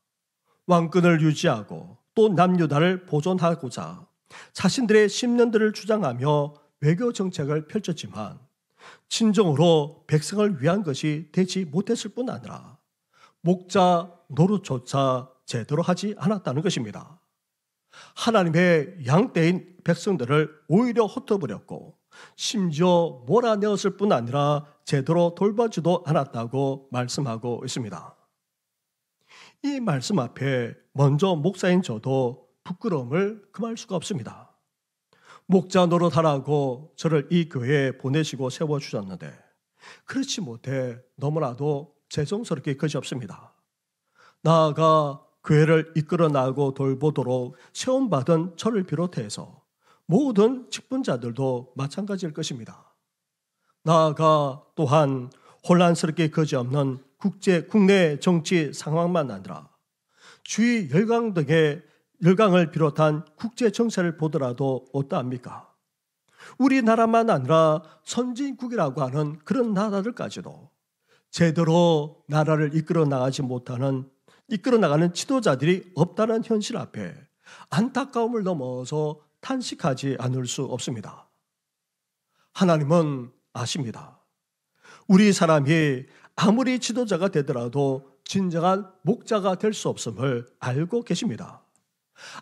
왕권을 유지하고 또 남유다를 보존하고자 자신들의 신념들을 주장하며 외교 정책을 펼쳤지만 진정으로 백성을 위한 것이 되지 못했을 뿐 아니라 목자 노릇조차 제대로 하지 않았다는 것입니다. 하나님의 양떼인 백성들을 오히려 흩어버렸고 심지어 몰아내었을 뿐 아니라 제대로 돌보지도 않았다고 말씀하고 있습니다. 이 말씀 앞에 먼저 목사인 저도 부끄러움을 금할 수가 없습니다. 목자 노릇하라고 저를 이 교회에 보내시고 세워주셨는데 그렇지 못해 너무나도 죄송스럽게 그지없습니다. 나아가 교회를 이끌어 나가고 돌보도록 세움받은 저를 비롯해서 모든 직분자들도 마찬가지일 것입니다. 나아가 또한 혼란스럽게 그지없는 국내 정치 상황만 아니라 주위 열강 등의 열강을 비롯한 국제 정세를 보더라도 어떠합니까? 우리나라만 아니라 선진국이라고 하는 그런 나라들까지도 제대로 나라를 이끌어 나가는 지도자들이 없다는 현실 앞에 안타까움을 넘어서 탄식하지 않을 수 없습니다. 하나님은 아십니다. 우리 사람이 아무리 지도자가 되더라도 진정한 목자가 될 수 없음을 알고 계십니다.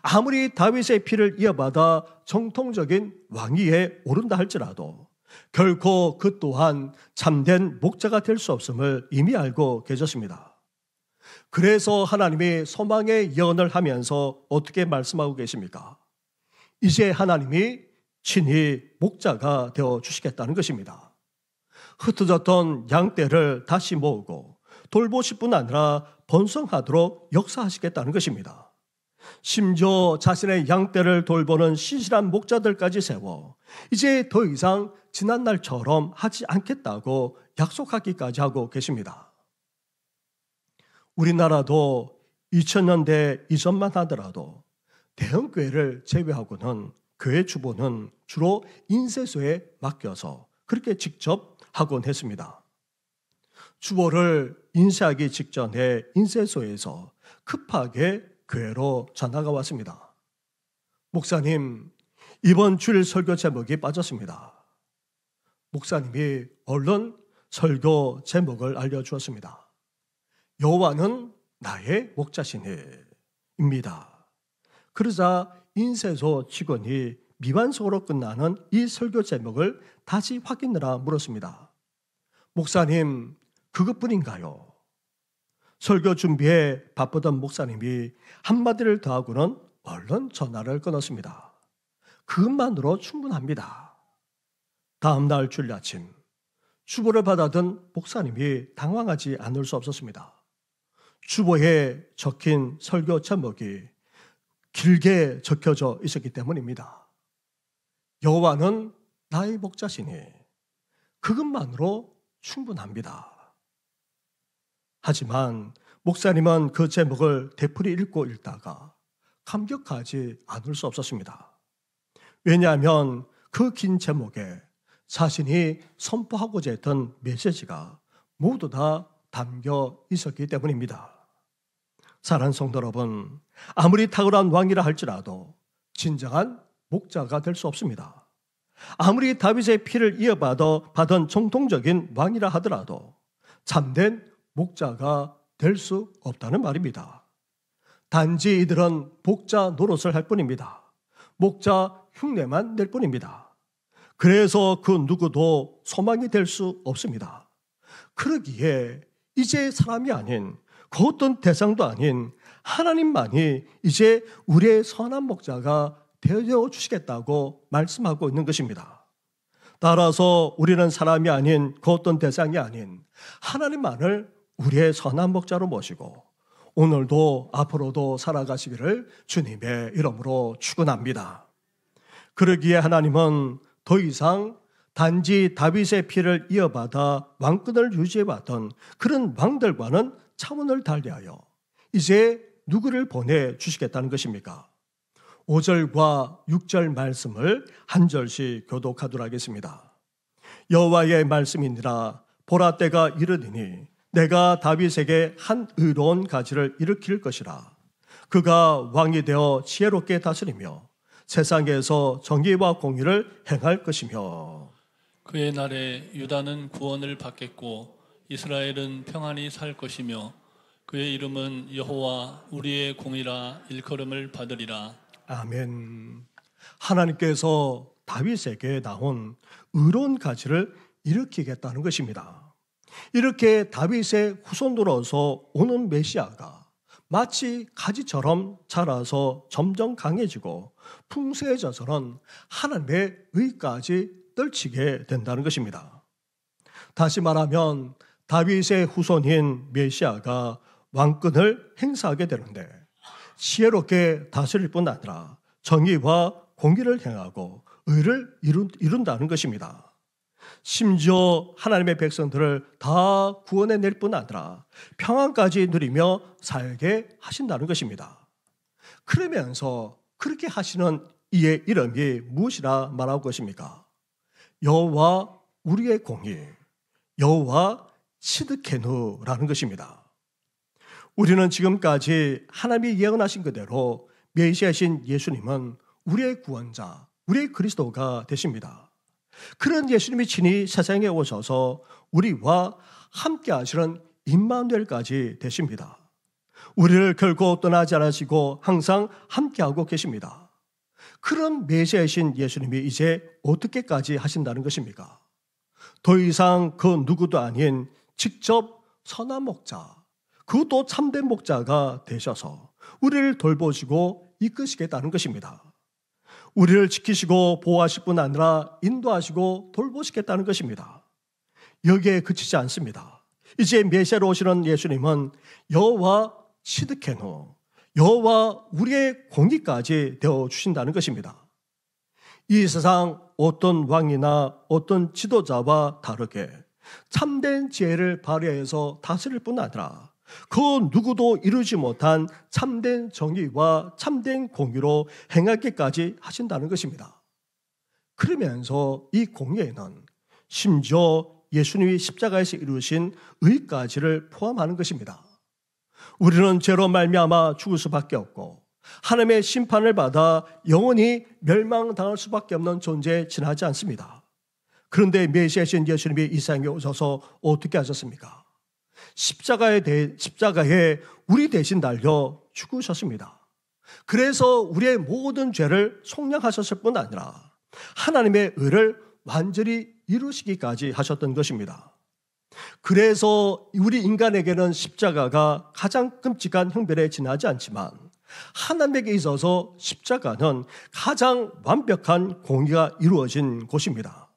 아무리 다윗의 피를 이어받아 정통적인 왕위에 오른다 할지라도 결코 그 또한 참된 목자가 될 수 없음을 이미 알고 계셨습니다. 그래서 하나님이 소망의 예언을 하면서 어떻게 말씀하고 계십니까? 이제 하나님이 친히 목자가 되어 주시겠다는 것입니다. 흩어졌던 양떼를 다시 모으고 돌보실 뿐 아니라 번성하도록 역사하시겠다는 것입니다. 심지어 자신의 양떼를 돌보는 신실한 목자들까지 세워 이제 더 이상 지난날처럼 하지 않겠다고 약속하기까지 하고 계십니다. 우리나라도 2000년대 이전만 하더라도 대형교회를 제외하고는 교회 주보는 주로 인쇄소에 맡겨서 그렇게 직접 하곤 했습니다. 주보를 인쇄하기 직전에 인쇄소에서 급하게 교회로 전화가 왔습니다. 목사님, 이번 주일 설교 제목이 빠졌습니다. 목사님이 얼른 설교 제목을 알려주었습니다. 여호와는 나의 목자시니입니다. 그러자 인쇄소 직원이 미완성으로 끝나는 이 설교 제목을 다시 확인하라 물었습니다. 목사님, 그것뿐인가요? 설교 준비에 바쁘던 목사님이 한마디를 더 하고는 얼른 전화를 끊었습니다. 그것만으로 충분합니다. 다음 날 주일 아침, 주보를 받아든 목사님이 당황하지 않을 수 없었습니다. 주보에 적힌 설교 제목이 길게 적혀져 있었기 때문입니다. 여호와는 나의 목자시니 그것만으로 충분합니다. 하지만 목사님은 그 제목을 되풀이 읽다가 감격하지 않을 수 없었습니다. 왜냐하면 그 긴 제목에 자신이 선포하고자 했던 메시지가 모두 다 담겨 있었기 때문입니다. 사랑하는 성도 여러분, 아무리 탁월한 왕이라 할지라도 진정한 목자가 될 수 없습니다. 아무리 다윗의 피를 이어받은 정통적인 왕이라 하더라도 참된 목자가 될 수 없다는 말입니다. 단지 이들은 목자 노릇을 할 뿐입니다. 목자 흉내만 낼 뿐입니다. 그래서 그 누구도 소망이 될 수 없습니다. 그러기에 이제 사람이 아닌 그 어떤 대상도 아닌 하나님만이 이제 우리의 선한 목자가 되어 주시겠다고 말씀하고 있는 것입니다. 따라서 우리는 사람이 아닌 그 어떤 대상이 아닌 하나님만을 우리의 선한 목자로 모시고 오늘도 앞으로도 살아가시기를 주님의 이름으로 축원합니다. 그러기에 하나님은 더 이상 단지 다윗의 피를 이어받아 왕권을 유지해왔던 그런 왕들과는 차원을 달리하여 이제 누구를 보내주시겠다는 것입니까? 5절과 6절 말씀을 한 절씩 교독하도록 하겠습니다. 여호와의 말씀이니라. 보라, 때가 이르리니 내가 다윗에게 한 의로운 가지를 일으킬 것이라. 그가 왕이 되어 지혜롭게 다스리며 세상에서 정의와 공의를 행할 것이며 그의 날에 유다는 구원을 받겠고 이스라엘은 평안히 살 것이며 그의 이름은 여호와 우리의 공이라 일컬음을 받으리라. 아멘. 하나님께서 다윗에게 나온 의로운 가지를 일으키겠다는 것입니다. 이렇게 다윗의 후손으로서 오는 메시아가 마치 가지처럼 자라서 점점 강해지고 풍성해져서는 하나님의 의까지 떨치게 된다는 것입니다. 다시 말하면 다윗의 후손인 메시아가 왕권을 행사하게 되는데 지혜롭게 다스릴 뿐 아니라 정의와 공의를 행하고 의를 이룬다는 것입니다. 심지어 하나님의 백성들을 다 구원해낼 뿐 아니라 평안까지 누리며 살게 하신다는 것입니다. 그러면서 그렇게 하시는 이의 이름이 무엇이라 말하고 것입니까? 여호와 우리의 공의, 여호와 시드케누라는 것입니다. 우리는 지금까지 하나님이 예언하신 그대로 메시아신 예수님은 우리의 구원자, 우리의 그리스도가 되십니다. 그런 예수님이 친히 세상에 오셔서 우리와 함께 하시는 임마누엘까지 되십니다. 우리를 결코 떠나지 않으시고 항상 함께하고 계십니다. 그런 메시아이신 예수님이 이제 어떻게까지 하신다는 것입니까? 더 이상 그 누구도 아닌 직접 선한 목자, 그것도 참된 목자가 되셔서 우리를 돌보시고 이끄시겠다는 것입니다. 우리를 지키시고 보호하실 뿐 아니라 인도하시고 돌보시겠다는 것입니다. 여기에 그치지 않습니다. 이제 메시아로 오시는 예수님은 여호와 시드케노, 여호와 우리의 공의까지 되어주신다는 것입니다. 이 세상 어떤 왕이나 어떤 지도자와 다르게 참된 지혜를 발휘해서 다스릴 뿐 아니라 그 누구도 이루지 못한 참된 정의와 참된 공의로 행하기까지 하신다는 것입니다. 그러면서 이 공의에는 심지어 예수님이 십자가에서 이루신 의까지를 포함하는 것입니다. 우리는 죄로 말미암아 죽을 수밖에 없고 하나님의 심판을 받아 영원히 멸망당할 수밖에 없는 존재에 지나지 않습니다. 그런데 메시아신 예수님이 이 세상에 오셔서 어떻게 하셨습니까? 십자가에 우리 대신 달려 죽으셨습니다. 그래서 우리의 모든 죄를 속량하셨을 뿐 아니라 하나님의 의를 완전히 이루시기까지 하셨던 것입니다. 그래서 우리 인간에게는 십자가가 가장 끔찍한 형벌에 지나지 않지만 하나님에게 있어서 십자가는 가장 완벽한 공의가 이루어진 곳입니다.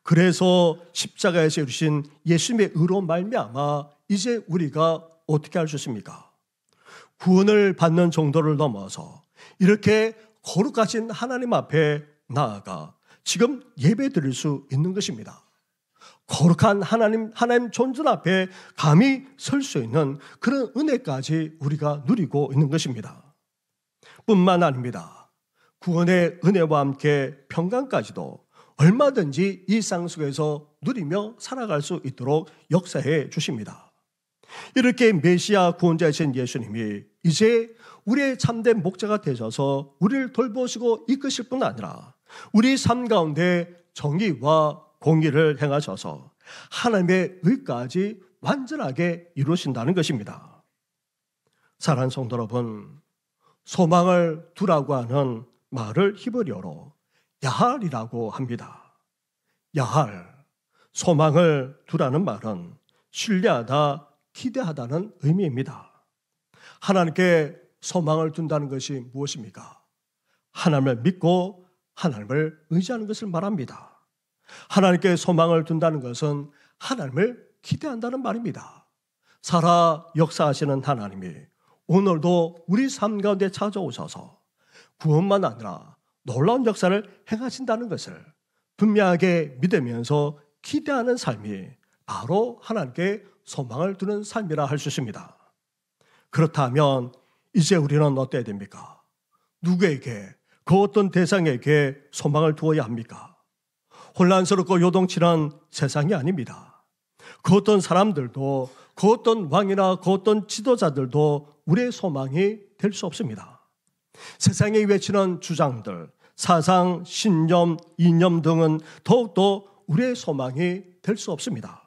그래서 십자가에서 이루신 예수님의 의로 말미암아 이제 우리가 어떻게 할 수 있습니까? 구원을 받는 정도를 넘어서 이렇게 거룩하신 하나님 앞에 나아가 지금 예배 드릴 수 있는 것입니다. 거룩한 하나님 존전 앞에 감히 설 수 있는 그런 은혜까지 우리가 누리고 있는 것입니다. 뿐만 아닙니다. 구원의 은혜와 함께 평강까지도 얼마든지 이 세상 속에서 누리며 살아갈 수 있도록 역사해 주십니다. 이렇게 메시아 구원자이신 예수님이 이제 우리의 참된 목자가 되셔서 우리를 돌보시고 이끄실 뿐 아니라 우리 삶 가운데 정의와 공의를 행하셔서 하나님의 의까지 완전하게 이루신다는 것입니다. 사랑하는 성도 여러분, 소망을 두라고 하는 말을 히브리어로 야할이라고 합니다. 야할, 소망을 두라는 말은 신뢰하다, 기대하다는 의미입니다. 하나님께 소망을 둔다는 것이 무엇입니까? 하나님을 믿고 하나님을 의지하는 것을 말합니다. 하나님께 소망을 둔다는 것은 하나님을 기대한다는 말입니다. 살아 역사하시는 하나님이 오늘도 우리 삶 가운데 찾아오셔서 구원만 아니라 놀라운 역사를 행하신다는 것을 분명하게 믿으면서 기대하는 삶이 바로 하나님께 소망을 두는 삶이라 할 수 있습니다. 그렇다면 이제 우리는 어때야 됩니까? 누구에게, 그 어떤 대상에게 소망을 두어야 합니까? 혼란스럽고 요동치는 세상이 아닙니다. 그 어떤 사람들도, 그 어떤 왕이나 그 어떤 지도자들도 우리의 소망이 될 수 없습니다. 세상에 외치는 주장들, 사상, 신념, 이념 등은 더욱더 우리의 소망이 될 수 없습니다.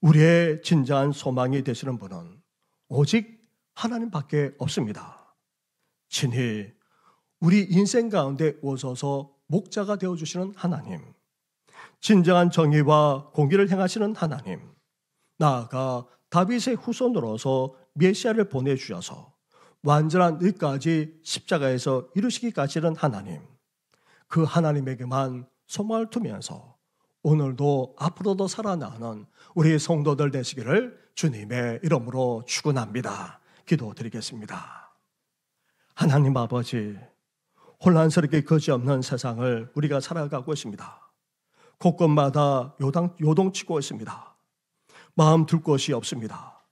우리의 진정한 소망이 되시는 분은 오직 하나님밖에 없습니다. 친히 우리 인생 가운데 오셔서 목자가 되어주시는 하나님, 진정한 정의와 공의를 행하시는 하나님, 나아가 다윗의 후손으로서 메시아를 보내주셔서 완전한 의까지 십자가에서 이루시기까지는 하나님, 그 하나님에게만 소망을 두면서 오늘도 앞으로도 살아나는 우리 성도들 되시기를 주님의 이름으로 축원합니다. 기도드리겠습니다. 하나님 아버지, 혼란스럽게 거지없는 세상을 우리가 살아가고 있습니다. 곳곳마다 요동치고 있습니다. 마음 둘 곳이 없습니다.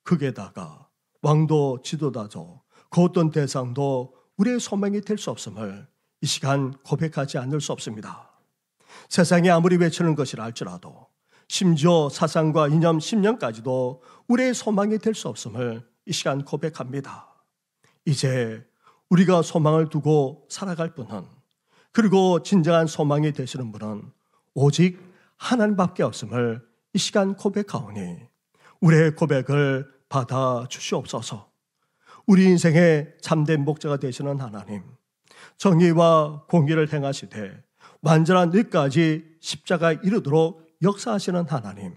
거기에다가 왕도 지도자도 그 어떤 대상도 우리의 소망이 될 수 없음을 이 시간 고백하지 않을 수 없습니다. 세상이 아무리 외치는 것이라 할지라도 심지어 사상과 이념, 신념까지도 우리의 소망이 될 수 없음을 이 시간 고백합니다. 이제 우리가 소망을 두고 살아갈 분은, 그리고 진정한 소망이 되시는 분은 오직 하나님밖에 없음을 이 시간 고백하오니 우리의 고백을 받아 주시옵소서. 우리 인생의 참된 목자가 되시는 하나님, 정의와 공의를 행하시되 완전한 의까지 십자가에 이르도록 역사하시는 하나님,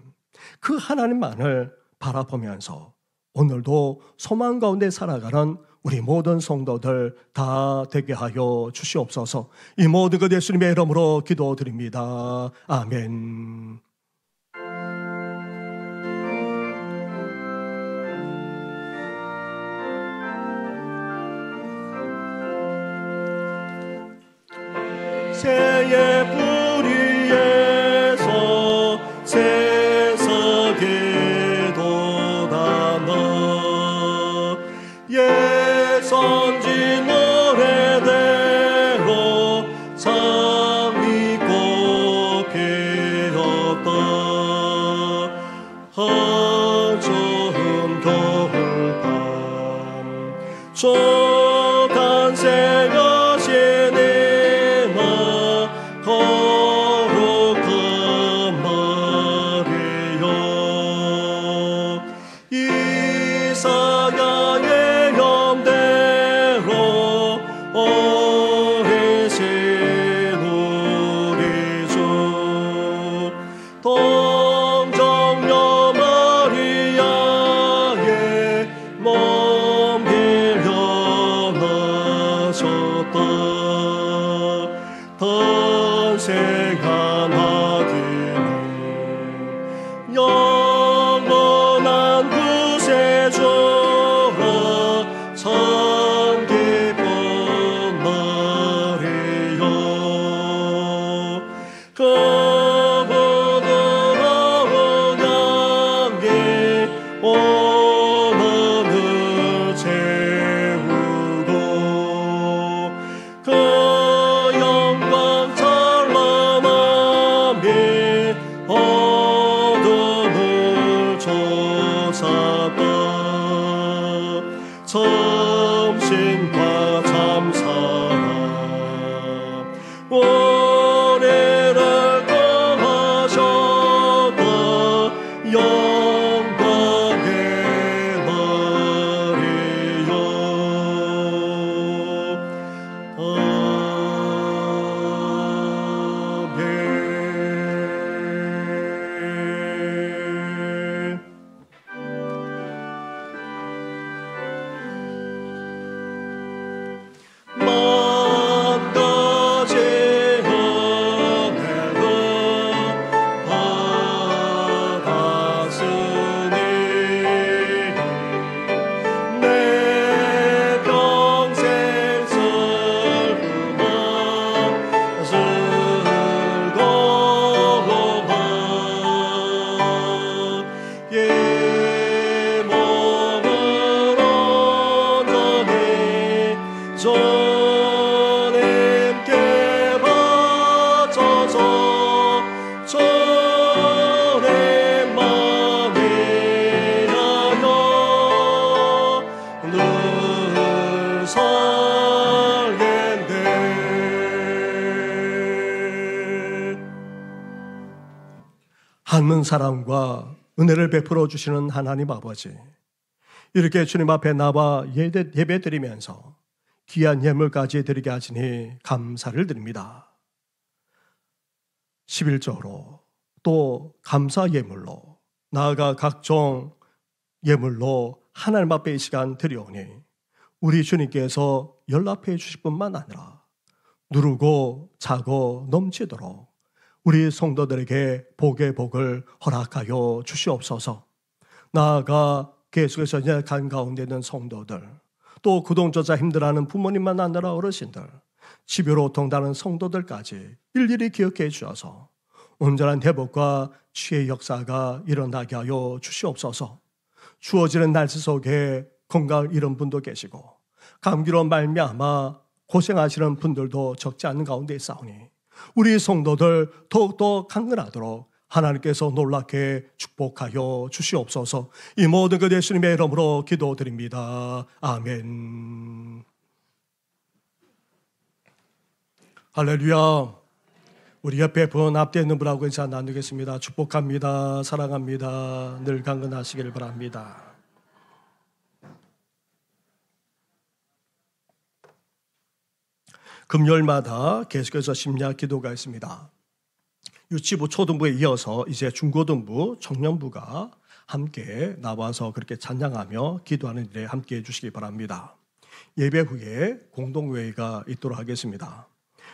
그 하나님만을 바라보면서 오늘도 소망 가운데 살아가는 우리 모든 성도들 다 되게 하여 주시옵소서. 이 모든 것 예수님의 이름으로 기도드립니다. 아멘. 새의 뿌리에서 새석에 돋아 주 탄생하시니 나 거룩한 마리아 이사야의 염대로 어리신 우리 주 동정녀 마리아의 몸 빌려 나셨다 탄생한 아기는 영원한 구세주라 참 기쁜 마리아 그분으로 양기 온 하늘 채우고 그 영광 찬란함이 어둠을 쫓았다 참신과 참사랑 우리를 구하셨다 영광의 마리아 아멘. 만 가지 은혜를 받았으니 내 평생 슬픔만 슬거워만 이 몸을 온전히 주님께 바쳐서 주님만 위하여 늘 살겠네. 한문 사랑과 은혜를 베풀어 주시는 하나님 아버지, 이렇게 주님 앞에 나와 예배 드리면서 귀한 예물까지 드리게 하시니 감사를 드립니다. 11조로 또 감사 예물로 나아가 각종 예물로 하나님 앞에 이 시간 드려오니 우리 주님께서 연락해 주실 뿐만 아니라 누르고 차고 넘치도록 우리 성도들에게 복의 복을 허락하여 주시옵소서. 나아가 계속해서 연약한 가운데 있는 성도들, 또 구동조차 힘들어하는 부모님만 아니라 어르신들, 치료로 통다는 성도들까지 일일이 기억해 주셔서 온전한 회복과 치유의 역사가 일어나게 하여 주시옵소서. 주어지는 날씨 속에 건강을 잃은 분도 계시고 감기로 말미암아 고생하시는 분들도 적지 않은 가운데 있사오니 우리 성도들 더욱더 강건하도록 하나님께서 놀랍게 축복하여 주시옵소서. 이 모든 것 예수님의 이름으로 기도드립니다. 아멘. 할렐루야. 우리 옆에 분 앞에 있는 분하고 인사 나누겠습니다. 축복합니다. 사랑합니다. 늘 강건하시길 바랍니다. 금요일마다 계속해서 심야 기도가 있습니다. 유치부, 초등부에 이어서 이제 중고등부, 청년부가 함께 나와서 그렇게 찬양하며 기도하는 일에 함께 해주시기 바랍니다. 예배 후에 공동회의가 있도록 하겠습니다.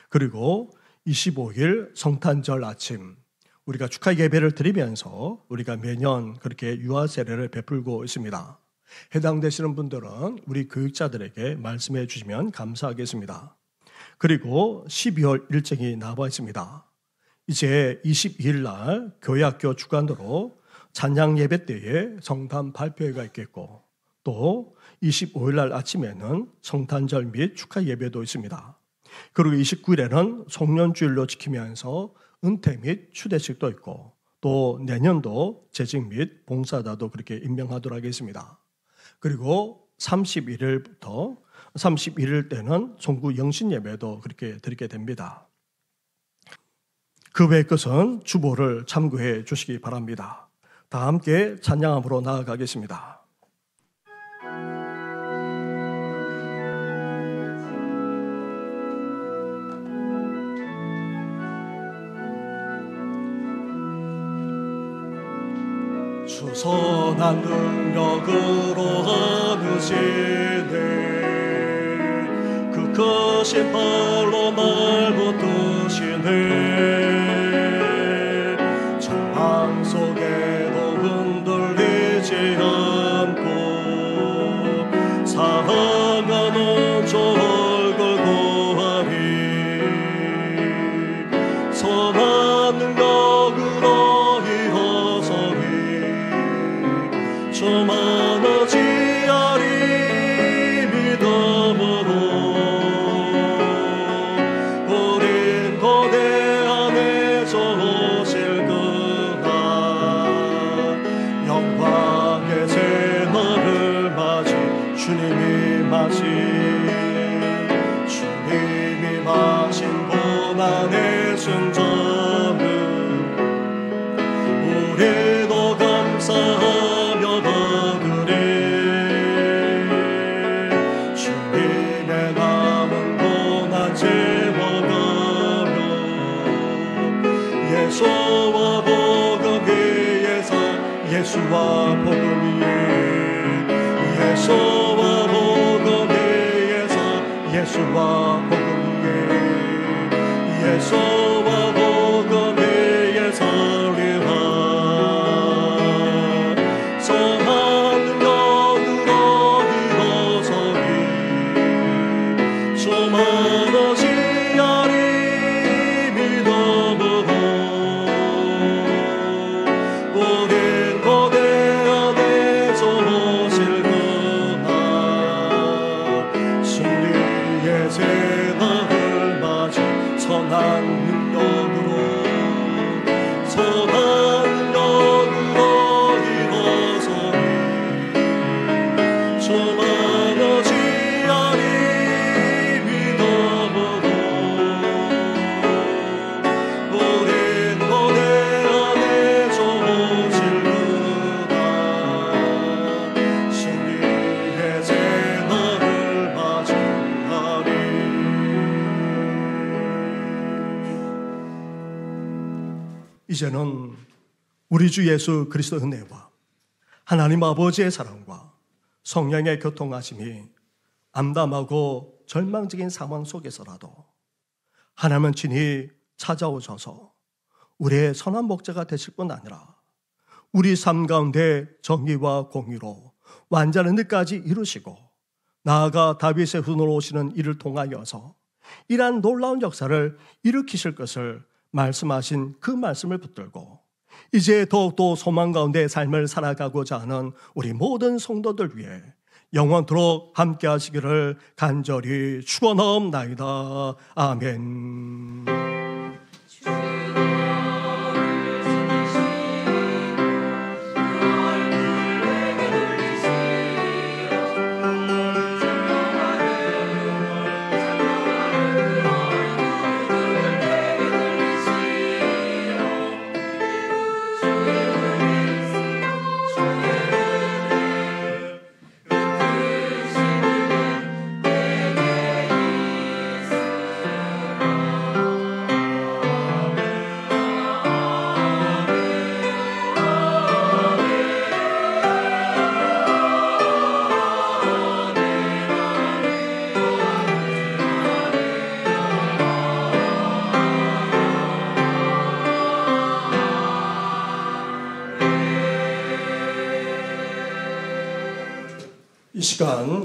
그리고 25일 성탄절 아침 우리가 축하 예배를 드리면서 우리가 매년 그렇게 유아 세례를 베풀고 있습니다. 해당되시는 분들은 우리 교육자들에게 말씀해 주시면 감사하겠습니다. 그리고 12월 일정이 나와 있습니다. 이제 22일 날 교회학교 주관으로 찬양 예배 때에 성탄 발표회가 있겠고 또 25일 날 아침에는 성탄절 및 축하 예배도 있습니다. 그리고 29일에는 송년주일로 지키면서 은퇴 및 추대식도 있고 또 내년도 재직 및 봉사자도 그렇게 임명하도록 하겠습니다. 그리고 31일부터 31일 때는 종구 영신 예배도 그렇게 드리게 됩니다. 그 외의 것은 주보를 참고해 주시기 바랍니다. 다 함께 찬양함으로 나아가겠습니다. 주 선한 능력으로 얻으시네 그 크신 팔로 날 붙드시네 절망 속에도 흔들리지 않고 사랑하는 저 얼굴 구하니 선한 능력으로 일어서니 좀 많아지하리 믿음으로 우린 고대 안에 오실 그날 영광의 새날을 맞이 주님이 마신 고난의 순전은 우리도 감사하며 받으리 주님의 남은 고난 채워가며 예수와 복음 위에서 예수와 복음 위에 예수와 복음 위에서 예수와 복음 예수와 복음 위에 설리라 선한 능력으로 일어서니 수많아지하리 믿음으로 우린 고대 안에서 오실 그날 승리의 새날을 맞이 선한 능력으로 일어서니 수많아지하리 믿음으로 우린 고대 안에서 오실 그날 승리의 새날을 맞이하리. 이제는 우리 주 예수 그리스도의 은혜와 하나님 아버지의 사랑과 성령의 교통하심이 암담하고 절망적인 상황 속에서라도 하나님은 친히 찾아오셔서 우리의 선한 목자가 되실 뿐 아니라 우리 삶 가운데 정의와 공의로 완전한 뜻까지 이루시고 나아가 다윗의 후손으로 오시는 이를 통하여서 이러한 놀라운 역사를 일으키실 것을 말씀하신 그 말씀을 붙들고 이제 더욱더 소망 가운데 삶을 살아가고자 하는 우리 모든 성도들 위해 영원토록 함께 하시기를 간절히 축원하옵나이다. 아멘. 이 시간